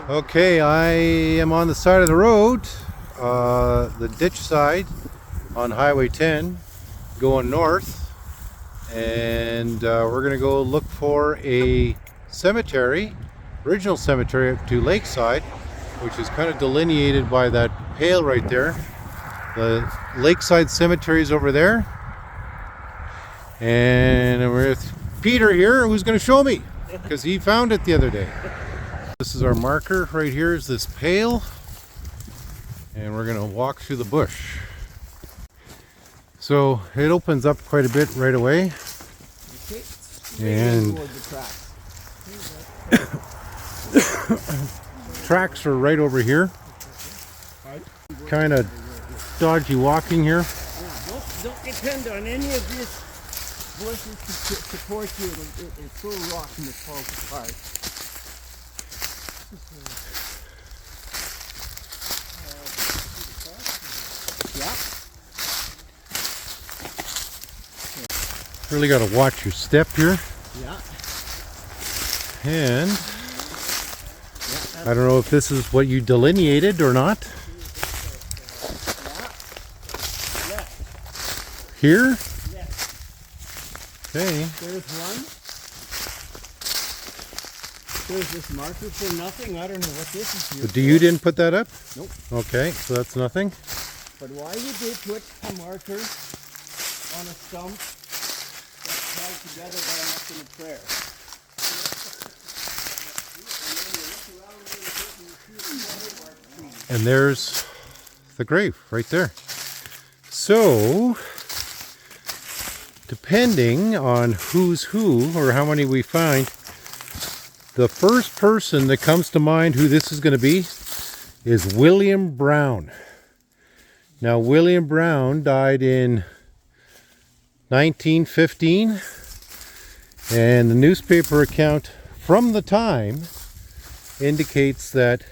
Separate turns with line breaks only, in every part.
Okay, I am on the side of the road, the ditch side on Highway 10, going north, and we're going to go look for a cemetery, original cemetery up to Lakeside, which is kind of delineated by that pail right there. The Lakeside Cemetery is over there, and we're with Peter here, who's going to show me, because he found it the other day. This is our marker right here, is this pail, and we're going to walk through the bush. So it opens up quite a bit right away, and tracks are right over here. Kind of dodgy walking here.
Don't depend on any of these bushes to support you. It's so rock and it falls apart. Yeah.
Really got to watch your step here.
Yeah.
And I don't know if this is what you delineated or not.
Yeah.
Here?
Left.
Okay.
There's one. There's this marker for nothing. I don't know what this is here.
But you didn't put that up?
Nope.
Okay, so that's nothing.
But why you did put a marker on a stump that's tied together by a nothing of prayer?
And there's the grave right there. So, depending on who's who or how many we find, the first person that comes to mind who this is going to be is William Brown. Now, William Brown died in 1915, and the newspaper account from the time indicates that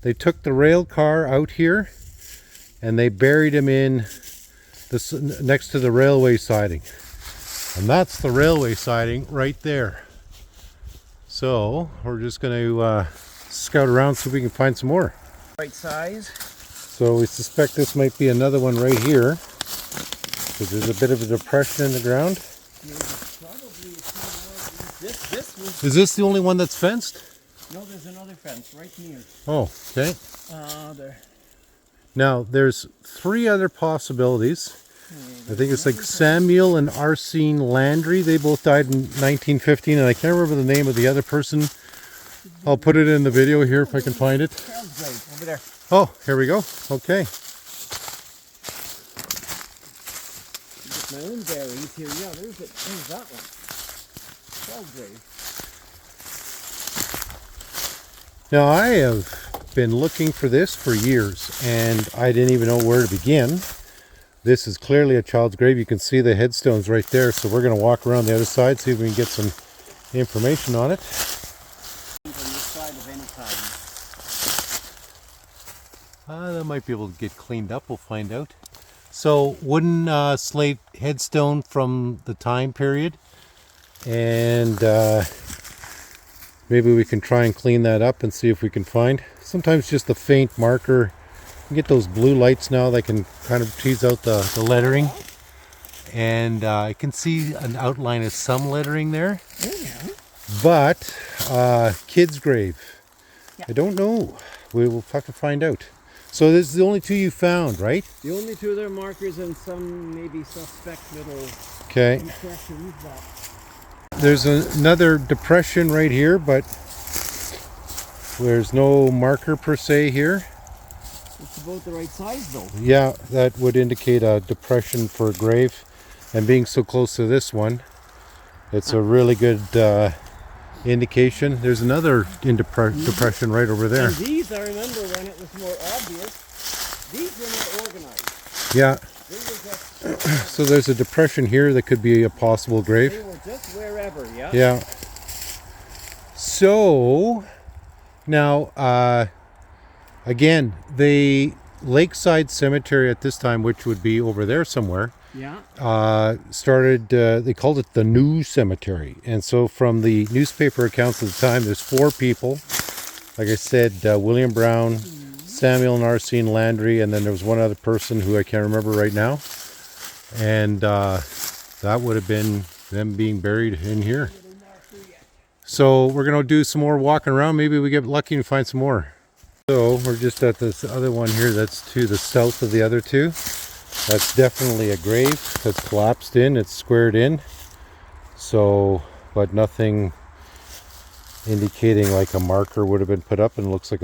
they took the rail car out here and they buried him in this next to the railway siding. And that's the railway siding right there. So we're just going to scout around so we can find some more.
Right size.
So we suspect this might be another one right here, because there's a bit of a depression in the ground.
Probably this was.
Is this the only one that's fenced?
No, there's another fence right near.
Oh, okay.
There.
Now there's three other possibilities. I think it's like Samuel and Arsene Landry. They both died in 1915, and I can't remember the name of the other person. I'll put it in the video here if I can find it.
Over there.
Oh, here we go. Okay.
Get my own bearings here. Yeah, there's that one. Grave.
Now I have been looking for this for years, and I didn't even know where to begin. This is clearly a child's grave. You can see the headstones right there, so we're going to walk around the other side, see if we can get some information on it.
On this side of any kind.
That might be able to get cleaned up, we'll find out. So, wooden slate headstone from the time period, and maybe we can try and clean that up and see if we can find. Sometimes just a faint marker. You get those blue lights now, they can kind of tease out the lettering. And I can see an outline of some lettering there.
Yeah.
But, kid's grave.
Yeah.
I don't know. We will have to find out. So this is the only two you found, right?
The only two other markers and some maybe suspect little impressions.
There's another depression right here, but there's no marker per se here.
It's about the right size though.
Yeah, that would indicate a depression for a grave. And being so close to this one, it's a really good indication. There's another depression right over there.
And these, I remember when it was more obvious, these were not organized.
Yeah.
They were just,
so there's a depression here that could be a possible grave.
they were just wherever, yeah?
Yeah. So, now, again, the Lakeside Cemetery at this time, which would be over there somewhere,
Yeah.
Started, they called it the New Cemetery. And so from the newspaper accounts of the time, there's 4 people like I said, William Brown, Samuel and Arsene Landry, and then there was one other person who I can't remember right now. And that would have been them being buried in here. So we're going to do some more walking around. Maybe we get lucky and find some more. So we're just at this other one here that's to the south of the other two. That's definitely a grave that's collapsed in. It's squared in. So, but nothing indicating like a marker would have been put up, and it looks like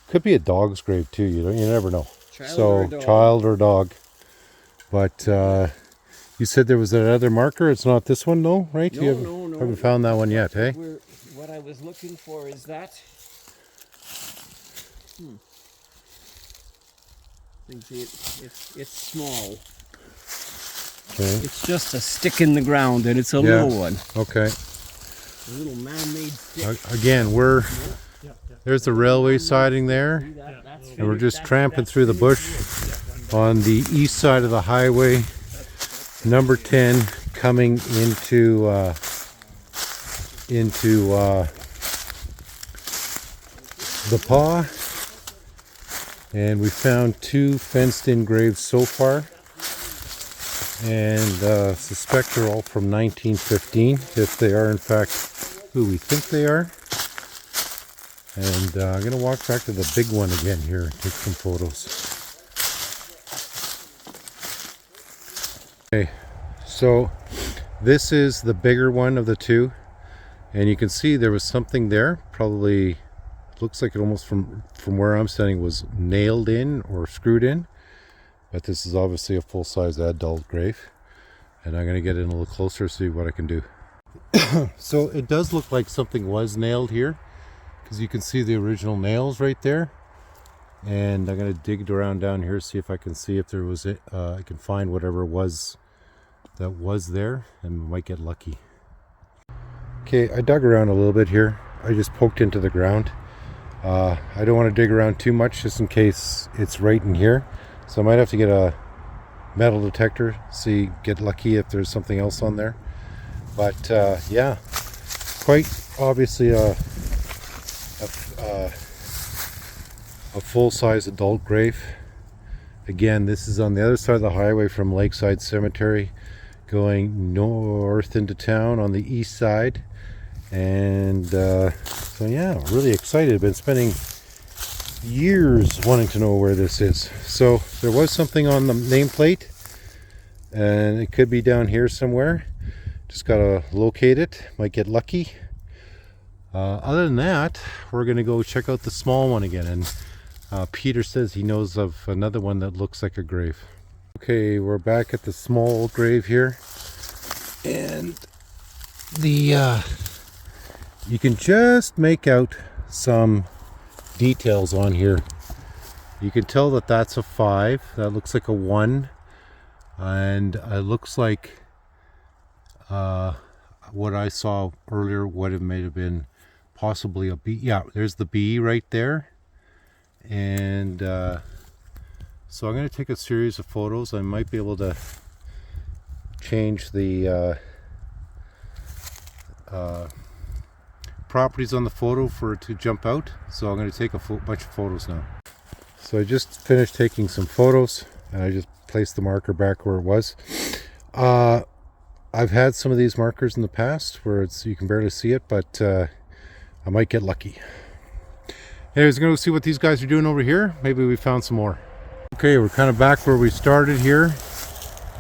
could be a dog's grave too. You never know. Child or dog. But you said there was another marker. It's not this one, though, right?
No.
Haven't found that one yet, eh?
What I was looking for is that. It's small.
Okay.
It's just a stick in the ground, and it's a little one.
Okay.
A little man-made stick.
Again, there's the railway siding there, and we're just tramping through the bush on the east side of the highway, number 10, coming into the Paw. And we found 2 fenced-in graves so far, and suspect they're all from 1915, if they are in fact who we think they are. And I'm going to walk back to the big one again here and take some photos. Okay, so this is the bigger one of the two, and you can see there was something there, probably looks like it almost from where I'm standing was nailed in or screwed in, but this is obviously a full-size adult grave, and I'm going to get in a little closer, see what I can do. So it does look like something was nailed here, because you can see the original nails right there, and I'm going to dig around down here, see if I can see if there was I can find whatever it was that was there, and we might get lucky. Okay, I dug around a little bit here. I just poked into the ground. I don't want to dig around too much just in case it's right in here, so I might have to get a metal detector, get lucky if there's something else on there. But yeah, quite obviously a full-size adult grave. Again, this is on the other side of the highway from Lakeside Cemetery, going north into town on the east side. And so yeah, really excited. I've been spending years wanting to know where this is. So there was something on the nameplate, and it could be down here somewhere. Just gotta locate it, might get lucky. Other than that, we're gonna go check out the small one again, and Peter says he knows of another one that looks like a grave. Okay, we're back at the small grave here, and the you can just make out some details on here. You can tell that that's a 5, that looks like a 1, and it looks like what I saw earlier, what it may have been possibly a B. Yeah, there's the B right there. And so I'm going to take a series of photos. I might be able to change the properties on the photo for it to jump out. So I'm going to take a bunch of photos now. So I just finished taking some photos, and I just placed the marker back where it was. I've had some of these markers in the past where you can barely see it, but I might get lucky. Anyways, going to see what these guys are doing over here. Maybe we found some more. Okay, we're kind of back where we started here.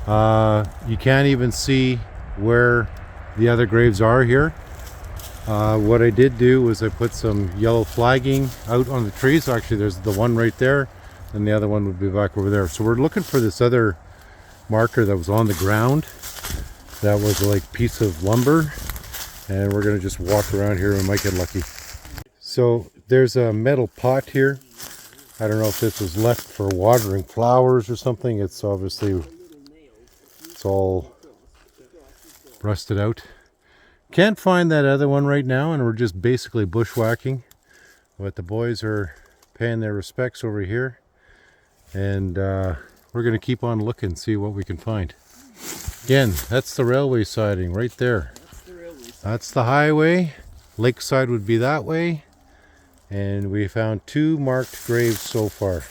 You can't even see where the other graves are here. What I did do was I put some yellow flagging out on the trees. Actually, there's the one right there, and the other one would be back over there. So we're looking for this other marker that was on the ground. That was like a piece of lumber, and we're going to just walk around here and might get lucky. So there's a metal pot here. I don't know if this was left for watering flowers or something. It's obviously, it's all rusted out. Can't find that other one right now, and we're just basically bushwhacking. But the boys are paying their respects over here, and we're going to keep on looking, see what we can find. Again, that's the railway siding right there. That's the highway. Lakeside would be that way, And we found 2 marked graves so far.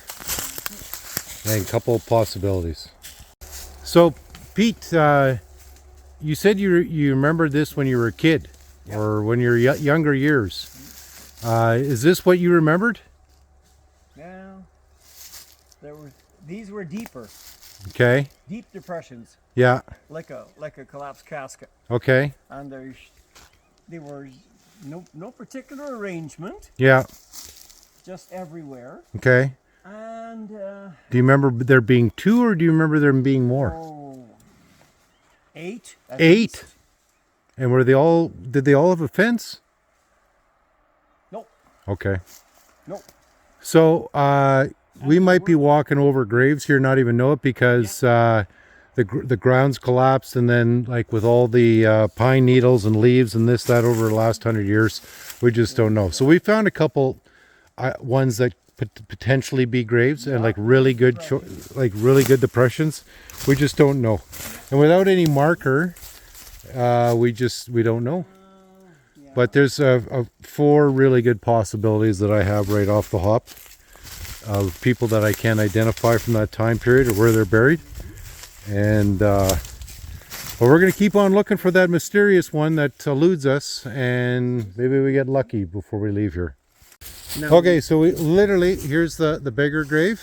And a couple of possibilities. So, Pete, you said you remembered this when you were a kid, or when your younger years. Is this what you remembered?
Now, these were deeper.
Okay.
Deep depressions.
Yeah.
Like a collapsed casket.
Okay.
And they were no particular arrangement.
Yeah.
Just everywhere.
Okay.
And
do you remember there being 2, or do you remember there being more?
8.
8.
Least.
And were they all? Did they all have a fence?
Nope.
Okay.
Nope.
So we might be walking over graves here, not even know it, because the ground's collapsed, and then like with all the pine needles and leaves and this that over the last 100 years, we just don't know. So we found a couple ones that potentially be graves, and like really good depressions. We just don't know, and without any marker, we don't know. But there's 4 really good possibilities that I have right off the hop of people that I can identify from that time period or where they're buried. And well, we're going to keep on looking for that mysterious one that eludes us, and maybe we get lucky before we leave here. No. Okay, so we literally, here's the bigger grave.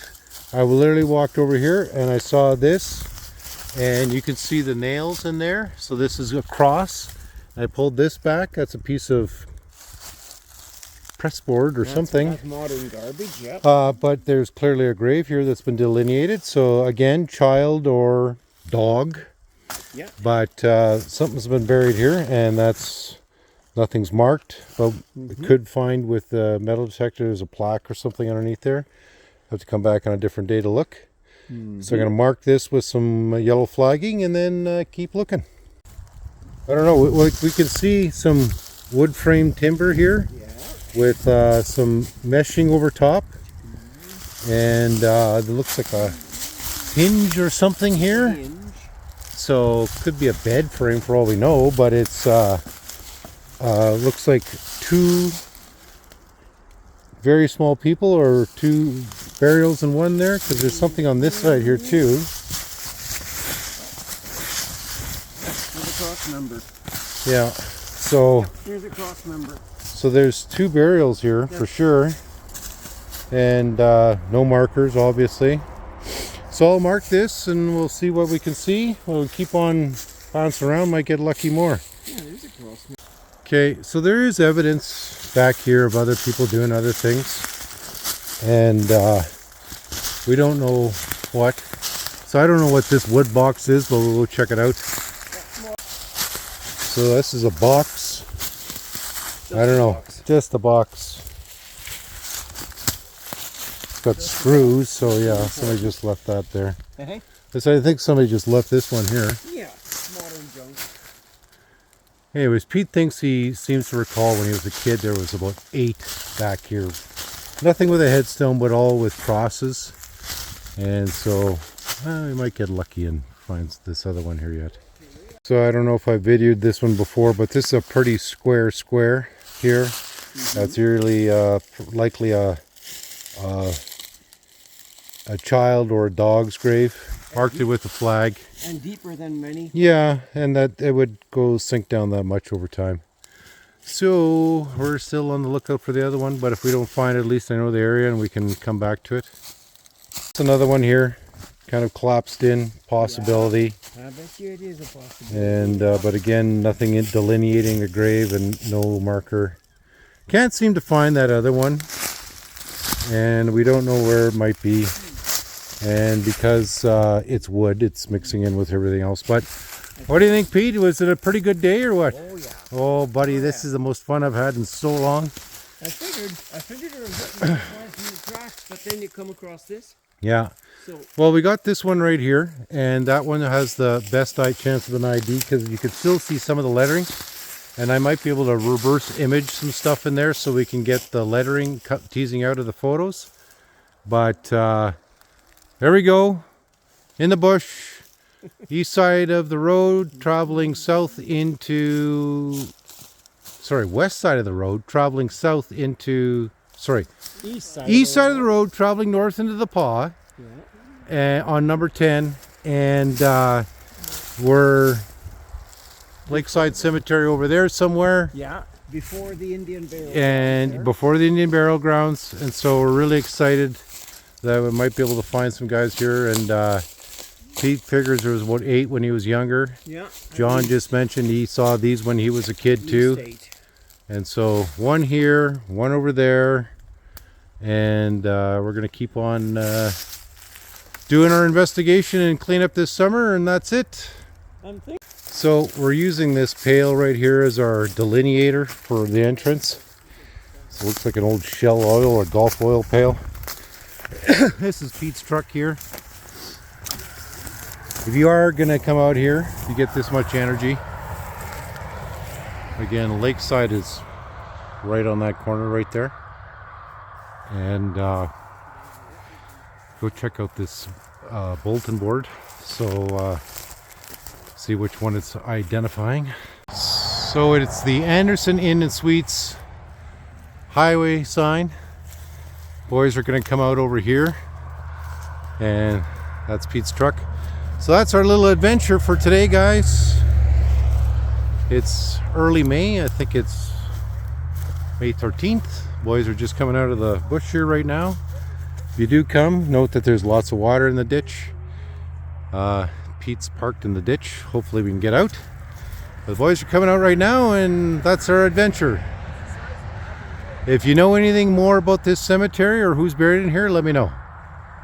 I literally walked over here and I saw this, and you can see the nails in there. So this is a cross. I pulled this back. That's a piece of pressboard or something.
That's modern garbage, yep.
But there's clearly a grave here that's been delineated. So again, child or dog.
Yeah.
But something's been buried here, and nothing's marked. But we could find with the metal detector there's a plaque or something underneath there. Have to come back on a different day to look. So I'm going to mark this with some yellow flagging, and then keep looking. I don't know, we can see some wood frame timber here with some meshing over top, and it looks like a hinge or something here. So could be a bed frame for all we know, but it's looks like 2 very small people, or 2 burials in one there, because there's something on this side here too.
Cross member.
Yeah, so
here's a cross member.
So there's 2 burials here for sure, and no markers obviously. So I'll mark this and we'll see what we can see. We'll keep on bouncing around, might get lucky more.
Yeah, there's a cross member.
Okay, so there is evidence back here of other people doing other things, and we don't know what. So I don't know what this wood box is, but we'll check it out. So this is a box. I don't know, just a box. It's got screws, so yeah, somebody just left that there. So I think somebody just left this one here.
Yeah, modern junk.
Anyways, Pete thinks he seems to recall when he was a kid there was about 8 back here. Nothing with a headstone, but all with crosses. And so we might get lucky and find this other one here yet. So I don't know if I videoed this one before, but this is a pretty square here. That's really likely a child or a dog's grave. Marked it with a flag.
And deeper than many.
Yeah, and that it would go sink down that much over time. So we're still on the lookout for the other one, but if we don't find it, at least I know the area and we can come back to it. It's another one here, kind of collapsed in, possibility.
Yeah, I bet you it is a possibility.
And but again, nothing delineating a grave and no marker. Can't seem to find that other one, and we don't know where it might be. And because it's wood, it's mixing in with everything else. But what do you think, Pete? Was it a pretty good day or what?
Oh yeah.
Oh buddy, this is the most fun I've had in so long.
I figured it was getting from the tracks, but then you come across this.
Yeah.
So,
well, we got this one right here, and that one has the best chance of an ID because you can still see some of the lettering, and I might be able to reverse image some stuff in there so we can get the lettering teasing out of the photos. But there we go, in the bush, east side of the road, traveling south into, west side of the road, traveling south into sorry,
East
side of the road, traveling north into the Paw, on number 10, and we're Lakeside Cemetery over there somewhere.
Yeah, before the Indian burial.
And before the Indian burial grounds, and so we're really excited that we might be able to find some guys here. And Pete figures there was about 8 when he was younger.
Yeah.
John just mentioned he saw these when he was a kid too. And so one here, one over there, and we're going to keep on doing our investigation and clean up this summer, and that's it. So we're using this pail right here as our delineator for the entrance. So it looks like an old Shell oil or Gulf oil pail. This is Pete's truck here. If you are going to come out here, you get this much energy. Again, Lakeside is right on that corner right there. And go check out this bulletin board. So see which one it's identifying. So it's the Andersen Inn and Suites highway sign. Boys are going to come out over here. And that's Pete's truck. So that's our little adventure for today, guys. It's early May. I think it's May 13th. Boys are just coming out of the bush here right now. If you do come, note that there's lots of water in the ditch. Pete's parked in the ditch. Hopefully we can get out. But the boys are coming out right now, and that's our adventure. If you know anything more about this cemetery or who's buried in here, let me know.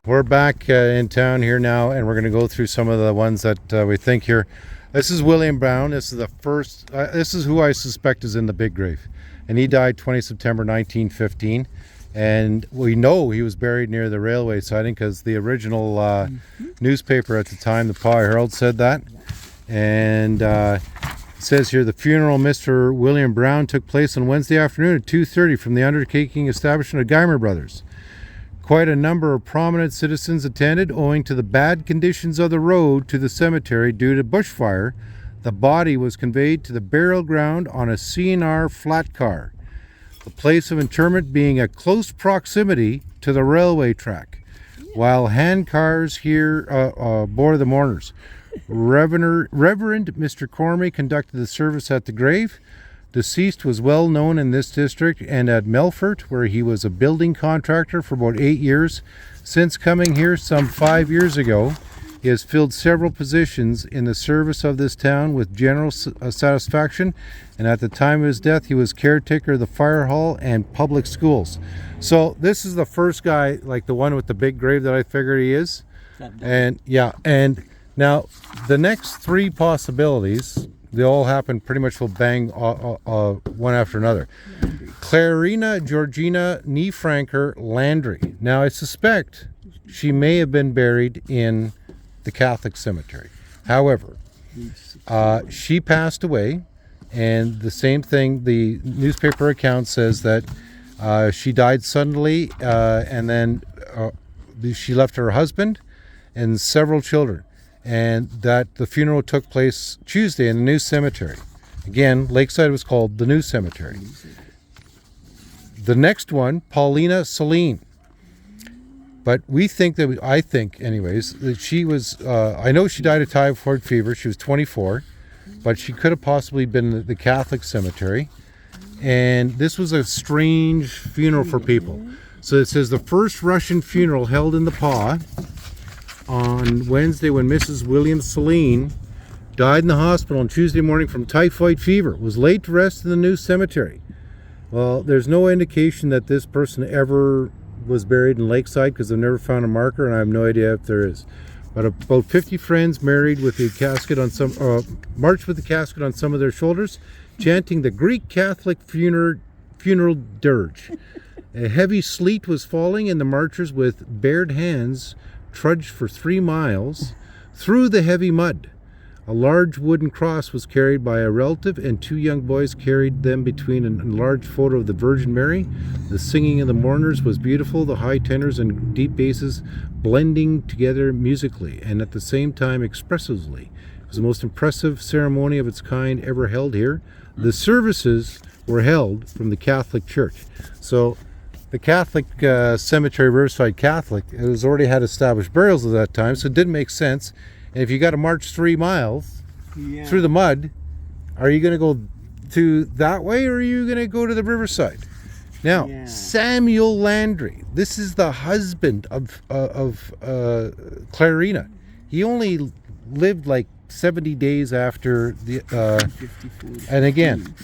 We're back in town here now, and we're going to go through some of the ones that we think here. This is William Brown. This is the first, this is who I suspect is in the big grave. And he died 20 September 1915. And we know he was buried near the railway siding because the original newspaper at the time, the Paw Herald, said that. And it says here, the funeral of Mr. William Brown took place on Wednesday afternoon at 2:30 from the undertaking establishment of Geimer Brothers. Quite a number of prominent citizens attended. Owing to the bad conditions of the road to the cemetery due to bushfire, the body was conveyed to the burial ground on a C&R flat car, the place of interment being a close proximity to the railway track, while hand cars here bore the mourners. Reverend Mr. Cormie conducted the service at the grave. Deceased was well known in this district and at Melfort, where he was a building contractor for about 8 years. Since coming here some 5 years ago, he has filled several positions in the service of this town with general satisfaction, and at the time of his death, he was caretaker of the fire hall and public schools. So this is the first guy, like the one with the big grave, that I figured he is. And yeah, and now the next 3 possibilities, they all happen pretty much will bang one after another. Clarina Georgina Niefranker Landry. Now I suspect she may have been buried in the Catholic cemetery. However, she passed away, and the same thing, the newspaper account says that she died suddenly, and then she left her husband and several children. And that the funeral took place Tuesday in the new cemetery. Again, Lakeside was called the new cemetery. The next one, Paulina Celine. But we think that, I think anyways, that she was, I know she died of typhoid fever. She was 24, but she could have possibly been in the Catholic cemetery. And this was a strange funeral for people. So it says the first Russian funeral held in the Paw on Wednesday when Mrs. William Celine died in the hospital on Tuesday morning from typhoid fever, was laid to rest in the new cemetery. Well, there's no indication that this person ever was buried in Lakeside because I've never found a marker, and I have no idea if there is. But about 50 friends married with the casket on some, marched with the casket on some of their shoulders, chanting the Greek Catholic funeral dirge. A heavy sleet was falling, and the marchers with bared hands trudged for 3 miles through the heavy mud. A large wooden cross was carried by a relative, and 2 young boys carried them between a large photo of the Virgin Mary. The singing of the mourners was beautiful, the high tenors and deep basses blending together musically and at the same time expressively. It was the most impressive ceremony of its kind ever held here. The services were held from the Catholic Church. So the Catholic cemetery, Riverside Catholic, it was already had established burials at that time, so it didn't make sense. And if you got to march 3 miles through the mud, are you going to go to that way, or are you going to go to the Riverside? Now, Samuel Landry, this is the husband of Clarina. He only lived like 70 days after the, and again,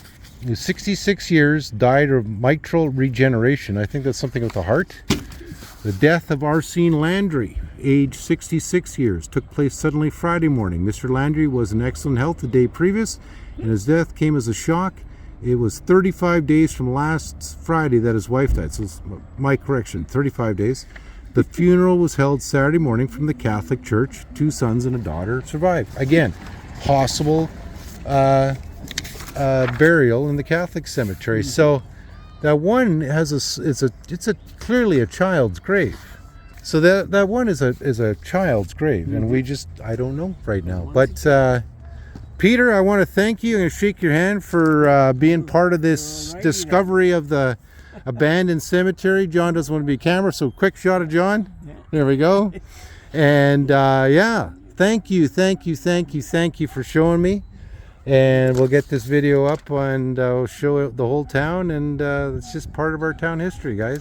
he was 66 years, died of mitral regeneration. I think that's something with the heart. The death of Arsene Landry, age 66 years, took place suddenly Friday morning. Mr. Landry was in excellent health the day previous, and his death came as a shock. It was 35 days from last Friday that his wife died. So it's my correction, 35 days. The funeral was held Saturday morning from the Catholic Church. 2 sons and a daughter survived. Again, possible burial in the Catholic cemetery. So that one has it's clearly a child's grave. So that one is a child's grave, and I don't know right now. But Peter, I want to thank you and shake your hand for being part of this discovery of the abandoned cemetery. John doesn't want to be camera, so quick shot of John. There we go. And yeah, thank you for showing me. And we'll get this video up and we'll show the whole town, and it's just part of our town history, guys.